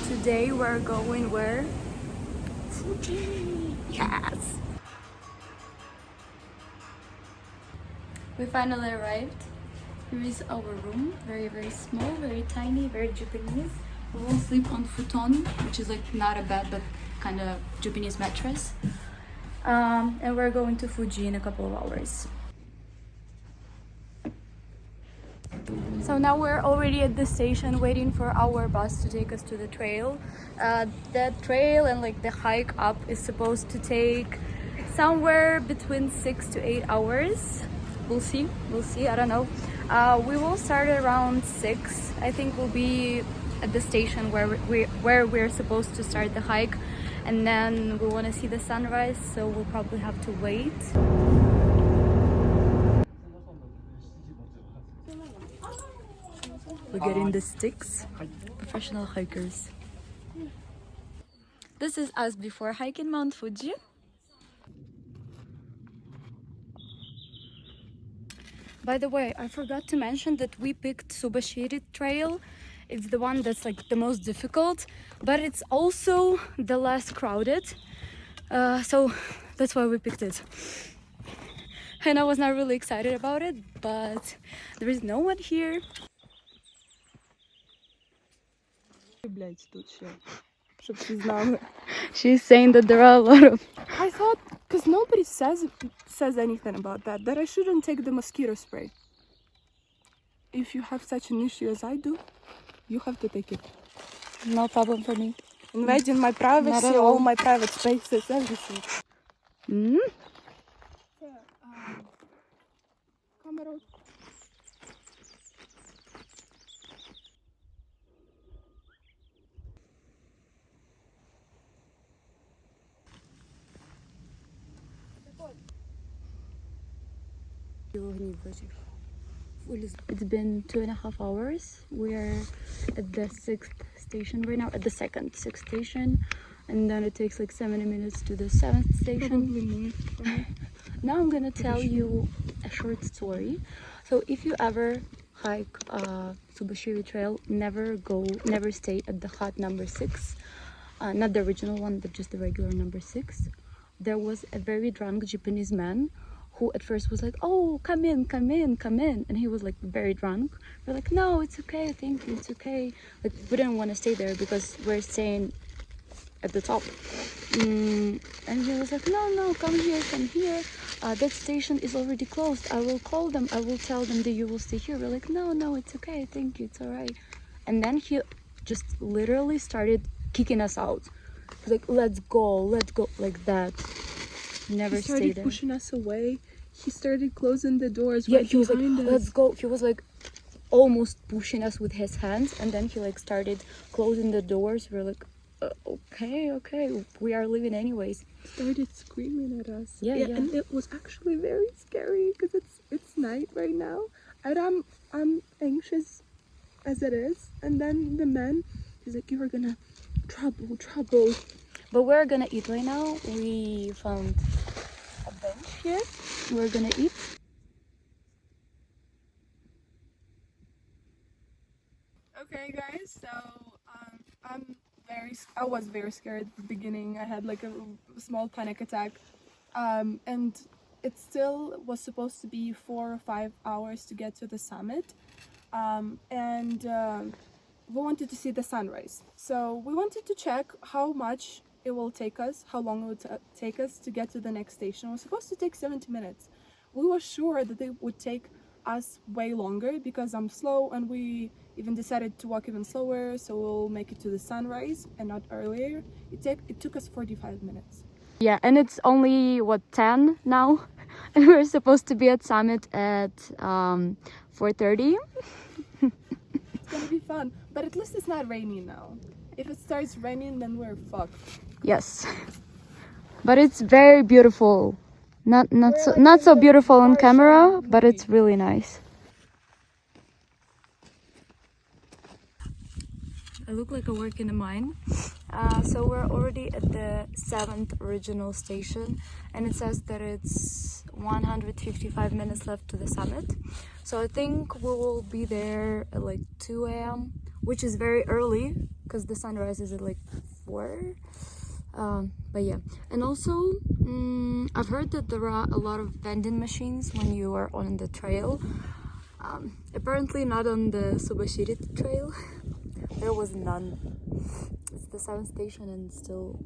Today we're going where? Fuji! Yes! We finally arrived. Here is our room. Very, very small, very tiny, very Japanese. We will sleep on futon, which is like not a bed, but kind of Japanese mattress. And we're going to Fuji in a couple of hours. So now we're already at the station waiting for our bus to take us to the trail. That trail and like the hike up is supposed to take somewhere between 6 to 8 hours. We'll see, I don't know. We will start around 6. I think we'll be at the station where we're supposed to start the hike, and then we want to see the sunrise, so we'll probably have to wait. We're getting the sticks. Professional hikers. This is us before hiking Mount Fuji. By the way, I forgot to mention that we picked Subashiri Trail. It's the one that's like the most difficult, but it's also the less crowded. So that's why we picked it. And I was not really excited about it, but there is no one here. She's saying that there are a lot of... I thought, because nobody says anything about that I shouldn't take the mosquito spray. If you have such an issue as I do, you have to take it. No problem for me. Invading my privacy, all my private spaces, everything. Camera. It's been 2.5 hours. We are at the 6th station right now, at the 6th station, and then it takes like 70 minutes to the 7th station. Now I'm gonna tell you a short story. So if you ever hike Subashiri Trail, never stay at the hut number 6, not the original one, but just the regular number 6. There was a very drunk Japanese man who at first was like, oh, come in, and he was like very drunk. We're like, no, it's okay, thank you, it's okay. Like, we didn't want to stay there because we're staying at the top. And he was like, no, come here. That station is already closed. I will call them, I will tell them that you will stay here. We're like, no, it's okay, thank you, it's all right. And then he just literally started kicking us out. He's like, let's go, like that. Never stayed there. He started pushing us away. He started closing the doors. Yeah, he was like, let's go. He was like almost pushing us with his hands, and then he like started closing the doors. We're like, okay, we are leaving anyways. Started screaming at us. Yeah. And it was actually very scary because it's night right now, and I'm anxious as it is. And then the man, he's like, you are gonna trouble. But we're gonna eat right now. We found a bench here. We're gonna eat. Okay, guys. So I was very scared at the beginning. I had like a small panic attack, and it still was supposed to be 4 or 5 hours to get to the summit, and we wanted to see the sunrise. So we wanted to check how much it will take us, how long it would take us to get to the next station. It was supposed to take 70 minutes. We were sure that it would take us way longer because I'm slow, and we even decided to walk even slower, so we'll make it to the sunrise and not earlier. It took us 45 minutes. Yeah, and it's only 10 now, and we're supposed to be at summit at 4:30. It's gonna be fun, but at least it's not raining now. If it starts raining, then we're fucked. Yes, but it's very beautiful. Not so beautiful on camera, but it's really nice. I look like I work in a mine. So we're already at the 7th original station, and it says that it's 155 minutes left to the summit. So I think we will be there at like 2 a.m, which is very early because the sunrise is at like 4. But yeah, and also I've heard that there are a lot of vending machines when you are on the trail. Apparently not on the Subashiri trail. There was none. It's the 7th station and still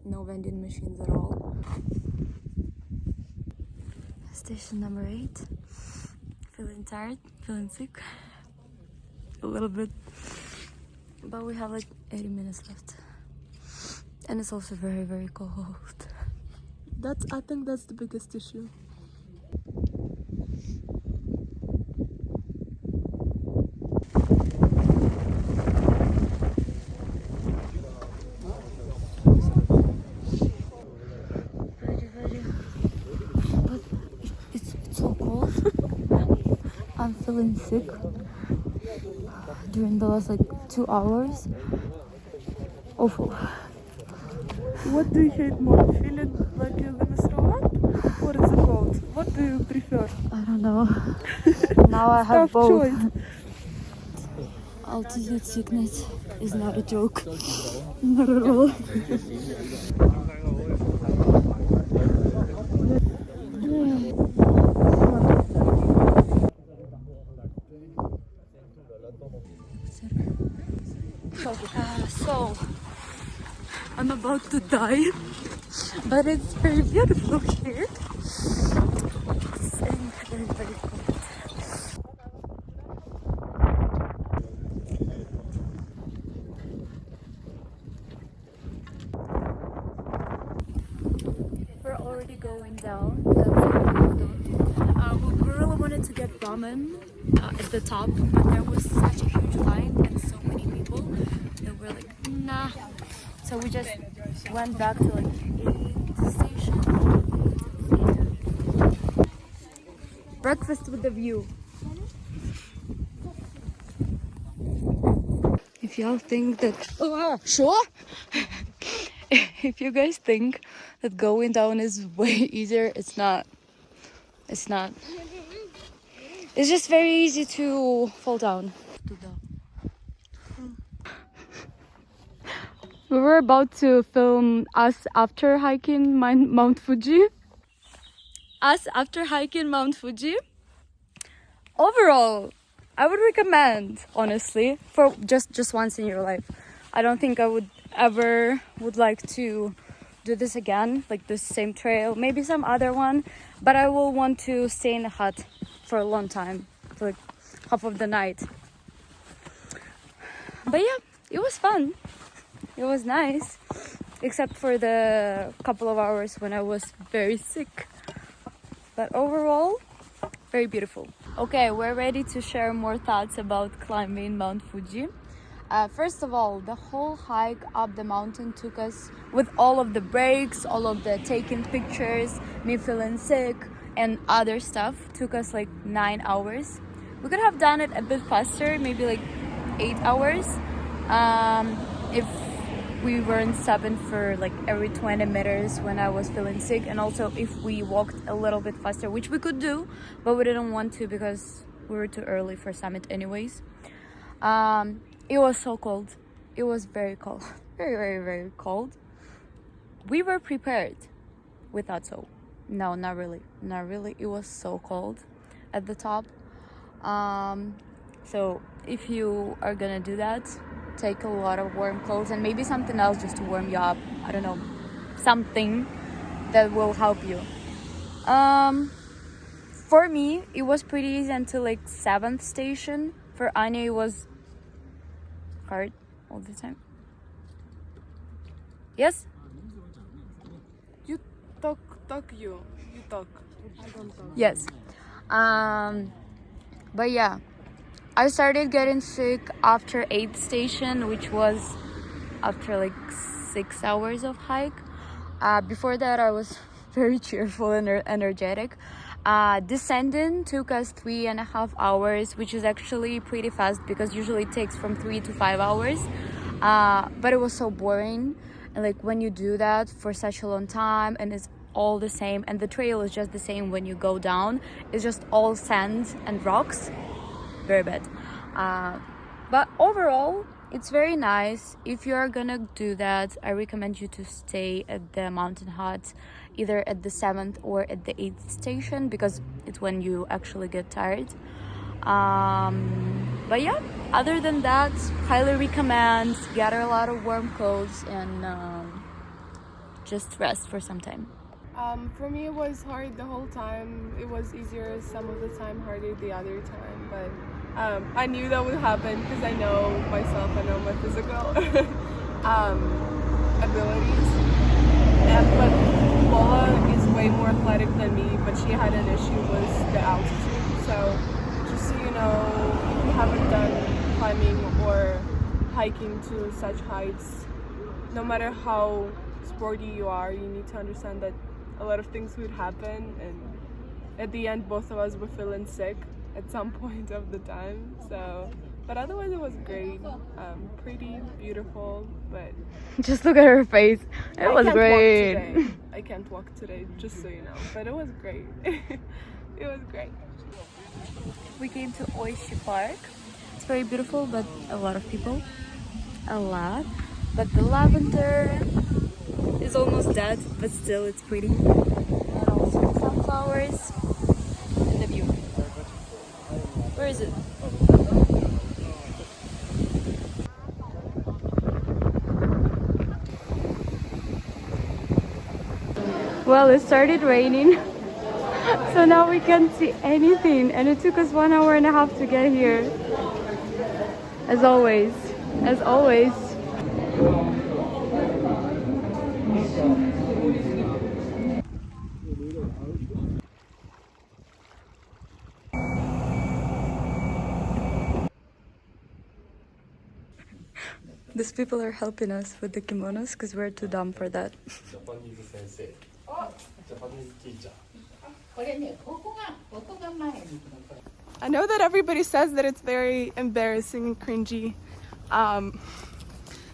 no vending machines at all. Station number 8. Feeling tired, feeling sick. A little bit. But we have like 80 minutes left. And it's also very, very cold. I think that's the biggest issue. But it's so cold. I'm feeling sick during the last like 2 hours. Awful. What do you hate more? Feeling like you're gonna throw up? Or is it cold? What do you prefer? I don't know. Now I have Tough both. choice. Altitude sickness is not a joke. Not at all. So, I'm about to die, but it's very beautiful here. It's very, very cold. We're already going down. We really wanted to get ramen at the top, but there was such a huge line and so many people that we're like, nah. So we just went back to like the station. Breakfast with the view. If y'all think that sure. If you guys think that going down is way easier, it's not. It's not. It's just very easy to fall down. We were about to film us after hiking Mount Fuji. Us after hiking Mount Fuji. Overall, I would recommend, honestly, for just once in your life. I don't think I would like to do this again, like this same trail, maybe some other one, but I will want to stay in a hut for a long time, for like half of the night. But yeah, it was fun. It was nice, except for the couple of hours when I was very sick. But overall, very beautiful. Okay, we're ready to share more thoughts about climbing Mount Fuji. First of all, the whole hike up the mountain took us, with all of the breaks, all of the taking pictures, me feeling sick, and other stuff, took us like 9 hours. We could have done it a bit faster, maybe like 8 hours, if we weren't stopping for like every 20 meters when I was feeling sick, and also if we walked a little bit faster, which we could do, but we didn't want to because we were too early for summit anyways. It was so cold. It was very cold. Very, very, very cold. We were prepared. We thought so. No, not really. Not really. It was so cold at the top. So if you are gonna do that, take a lot of warm clothes and maybe something else just to warm you up. I don't know. Something that will help you. For me, it was pretty easy until like 7th station. For Anya, it was hard all the time. Yes? You talk. You talk. I don't talk. Yes. But yeah, I started getting sick after 8th station, which was after like 6 hours of hike. Before that, I was very cheerful and energetic. Descending took us 3.5 hours, which is actually pretty fast because usually it takes from 3 to 5 hours. But it was so boring, and like when you do that for such a long time and it's all the same, and the trail is just the same when you go down, it's just all sand and rocks, very bad. But overall It's very nice. If you're gonna do that, I recommend you to stay at the mountain hut, either at the 7th or at the 8th station, because it's when you actually get tired. But yeah, other than that, highly recommend. Gather a lot of warm clothes and just rest for some time. For me, it was hard the whole time. It was easier some of the time, harder the other time. But I knew that would happen because I know myself, I know my physical abilities. But Lola is way more athletic than me, but she had an issue with the altitude. So just so you know, if you haven't done climbing or hiking to such heights, no matter how sporty you are, you need to understand that a lot of things would happen, and at the end both of us were feeling sick at some point of the time. So but otherwise it was great. Pretty beautiful, but Just look at her face. It was great. I can't walk today, just so you know, but it was great. It was great. We came to Oishi Park. It's very beautiful, but a lot of people. A lot. But the lavender is almost dead, but still it's pretty. And also sunflowers and the view. Where is it? Well, it started raining, so now we can't see anything, and it took us 1.5 hours to get here. As always, as always. These people are helping us with the kimonos because we're too dumb for that. Japanese sensei. Japanese teacher. I know that everybody says that it's very embarrassing and cringy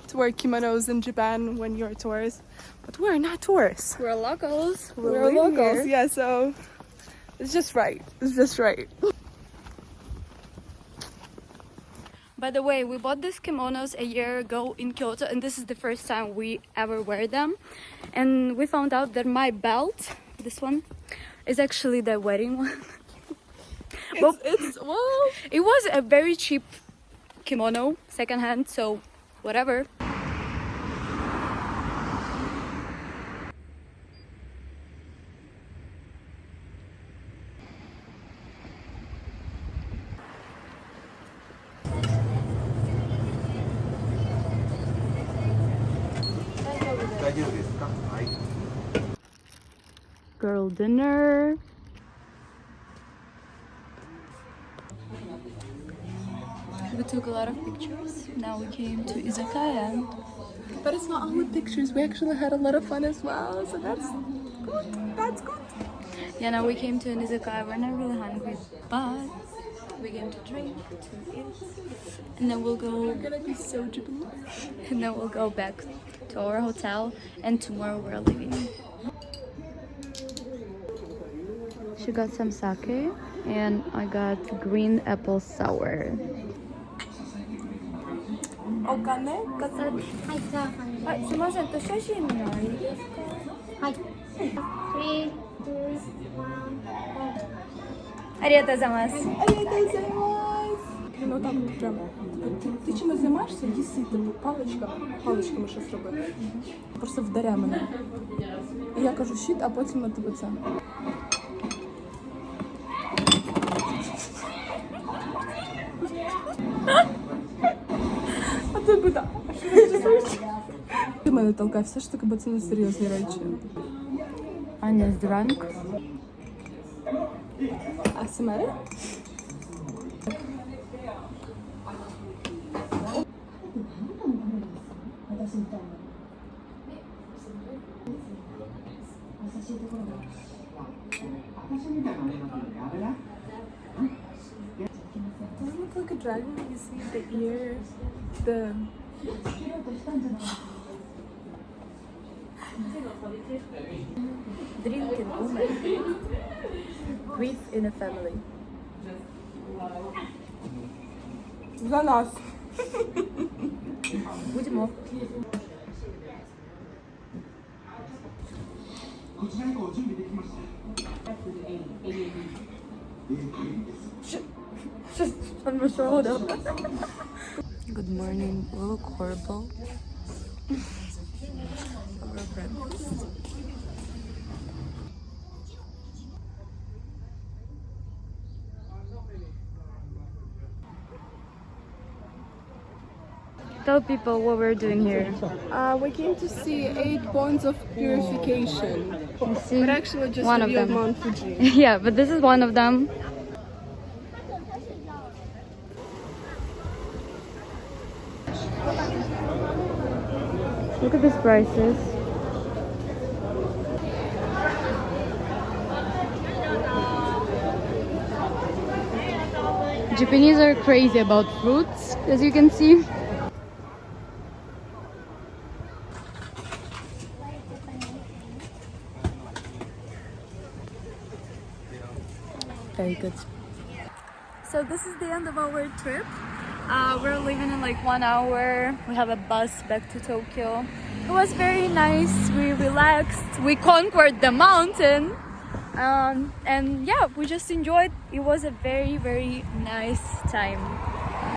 to wear kimonos in Japan when you're a tourist, but we're not tourists. We're locals. We're locals, yeah, so it's just right. It's just right. By the way, we bought these kimonos a year ago in Kyoto, and this is the first time we ever wear them. And we found out that my belt, this one, is actually the wedding one. Well, it was a very cheap kimono, secondhand, so whatever. Girl dinner. We took a lot of pictures. Now we came to izakaya. but it's not only pictures. We actually had a lot of fun as well, so that's good. That's good. Yeah, now we came to an izakaya. We're not really hungry, but we came to drink, to eat, and then we'll go. We're gonna be so jubilant. And then we'll go back to our hotel, and tomorrow we're leaving. She got some sake, and I got green apple sour. お金がさ、はい、チャーハンです。はい、すいません、写真ないですか？はい。3、2、1、ありがとうございます。ありがとうございます。Ну так прямо. Ти чимось займаєшся? Їси типу паличками щось роби. Просто вдаряй мене. І я кажу щит, а потім типу це. А ти би так. Ти мене толкай, все ж таки, бо це не серйозні речі. Anya's drunk. А Семери? Does it look like a dragon? You see the ear, the... Drink in woman. Grief in a family. За нас. 오지 뭐. Good morning. We look horrible. Our breakfast. Tell people what we're doing here. We came to see 8 points of purification. You see? But actually just one the of view of them. Mount Fuji. Yeah, but this is one of them. Look at these prices. Japanese are crazy about fruits, as you can see. Very good. So this is the end of our trip. We're leaving in like 1 hour. We have a bus back to Tokyo. It was very nice. We relaxed. We conquered the mountain. And yeah, we just enjoyed. It was a very, very nice time.